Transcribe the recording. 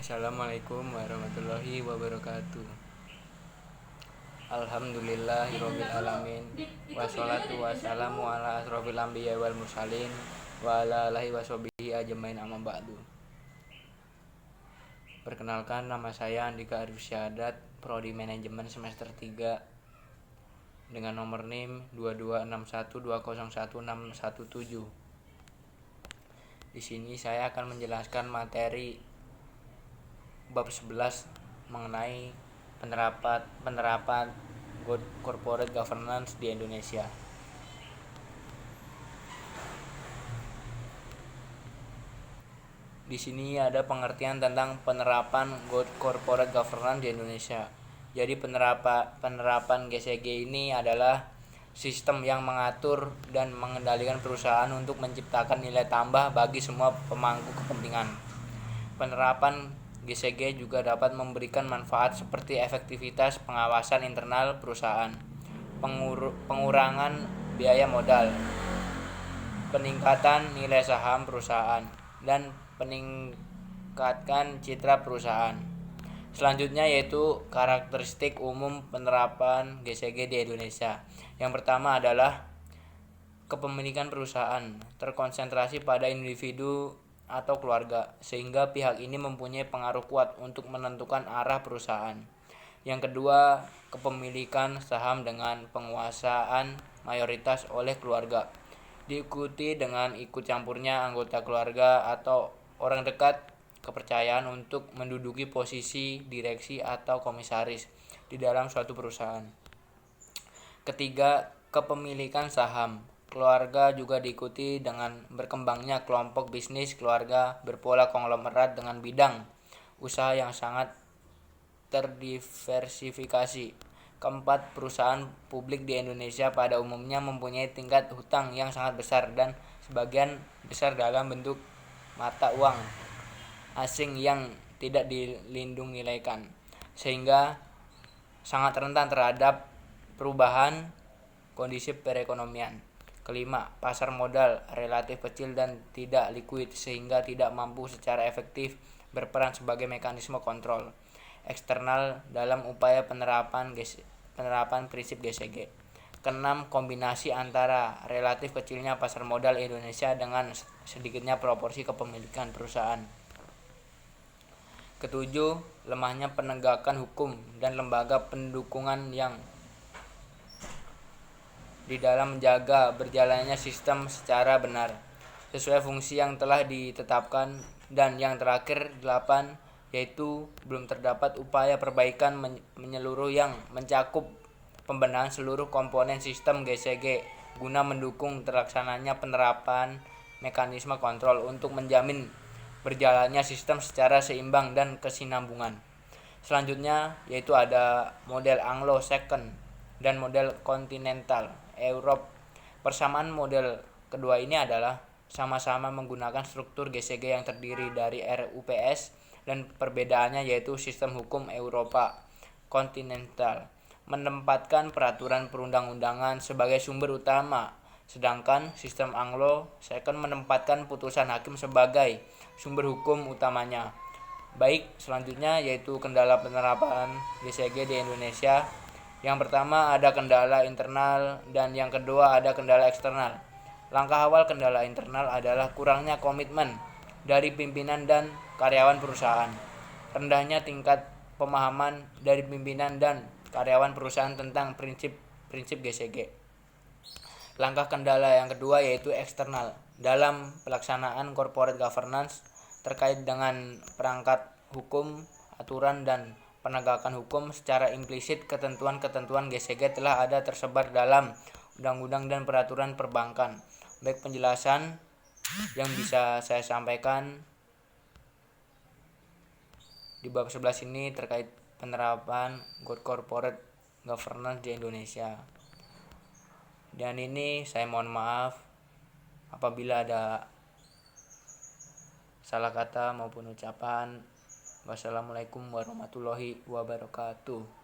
Assalamualaikum warahmatullahi wabarakatuh. Alhamdulillahirabbil alamin. Wassalatu wassalamu ala asrofil anbiya wal mursalin wa ala alihi washabihi ajmain amma ba'du. Perkenalkan, nama saya Andika Arif Syahadat, Prodi Manajemen semester 3 dengan nomor NIM 2261201617. Di sini saya akan menjelaskan materi bab 11 mengenai penerapan good corporate governance di Indonesia. Di sini ada pengertian tentang penerapan good corporate governance di Indonesia. Jadi penerapan GCG ini adalah sistem yang mengatur dan mengendalikan perusahaan untuk menciptakan nilai tambah bagi semua pemangku kepentingan. Penerapan GCG juga dapat memberikan manfaat seperti efektivitas pengawasan internal perusahaan, pengurangan biaya modal, peningkatan nilai saham perusahaan, dan peningkatkan citra perusahaan. Selanjutnya yaitu karakteristik umum penerapan GCG di Indonesia. Yang pertama adalah kepemilikan perusahaan terkonsentrasi pada individu atau keluarga, sehingga pihak ini mempunyai pengaruh kuat untuk menentukan arah perusahaan. Yang kedua, kepemilikan saham dengan penguasaan mayoritas oleh keluarga, diikuti dengan ikut campurnya anggota keluarga atau orang dekat kepercayaan untuk menduduki posisi direksi atau komisaris di dalam suatu perusahaan. Ketiga, kepemilikan saham keluarga juga diikuti dengan berkembangnya kelompok bisnis keluarga berpola konglomerat dengan bidang usaha yang sangat terdiversifikasi. Keempat, perusahaan publik di Indonesia pada umumnya mempunyai tingkat hutang yang sangat besar dan sebagian besar dalam bentuk mata uang asing yang tidak dilindungnilaikan, sehingga sangat rentan terhadap perubahan kondisi perekonomian. Kelima, pasar modal relatif kecil dan tidak likuid sehingga tidak mampu secara efektif berperan sebagai mekanisme kontrol eksternal dalam upaya penerapan prinsip GCG. Keenam, kombinasi antara relatif kecilnya pasar modal Indonesia dengan sedikitnya proporsi kepemilikan perusahaan. Ketujuh, lemahnya penegakan hukum dan lembaga pendukungan yang di dalam menjaga berjalannya sistem secara benar sesuai fungsi yang telah ditetapkan. Dan yang terakhir 8, yaitu belum terdapat upaya perbaikan menyeluruh yang mencakup pembenahan seluruh komponen sistem GCG guna mendukung terlaksananya penerapan mekanisme kontrol untuk menjamin berjalannya sistem secara seimbang dan kesinambungan. Selanjutnya yaitu ada model Anglo-Saxon dan model Continental Europe. Persamaan model kedua ini adalah sama-sama menggunakan struktur GCG yang terdiri dari RUPS, dan perbedaannya yaitu sistem hukum Eropa Continental menempatkan peraturan perundang-undangan sebagai sumber utama, sedangkan sistem Anglo-Saxon menempatkan putusan hakim sebagai sumber hukum utamanya. Baik, selanjutnya yaitu kendala penerapan GCG di Indonesia. Yang pertama ada kendala internal dan yang kedua ada kendala eksternal. Langkah awal kendala internal adalah kurangnya komitmen dari pimpinan dan karyawan perusahaan. Rendahnya tingkat pemahaman dari pimpinan dan karyawan perusahaan tentang prinsip GCG. Langkah kendala yang kedua yaitu eksternal dalam pelaksanaan corporate governance terkait dengan perangkat hukum, aturan, dan penegakan hukum. Secara implisit ketentuan-ketentuan GCG telah ada tersebar dalam undang-undang dan peraturan perbankan. Baik, penjelasan yang bisa saya sampaikan di bab 11 ini terkait penerapan good corporate governance di Indonesia. Dan ini saya mohon maaf apabila ada salah kata maupun ucapan. Wassalamualaikum warahmatullahi wabarakatuh.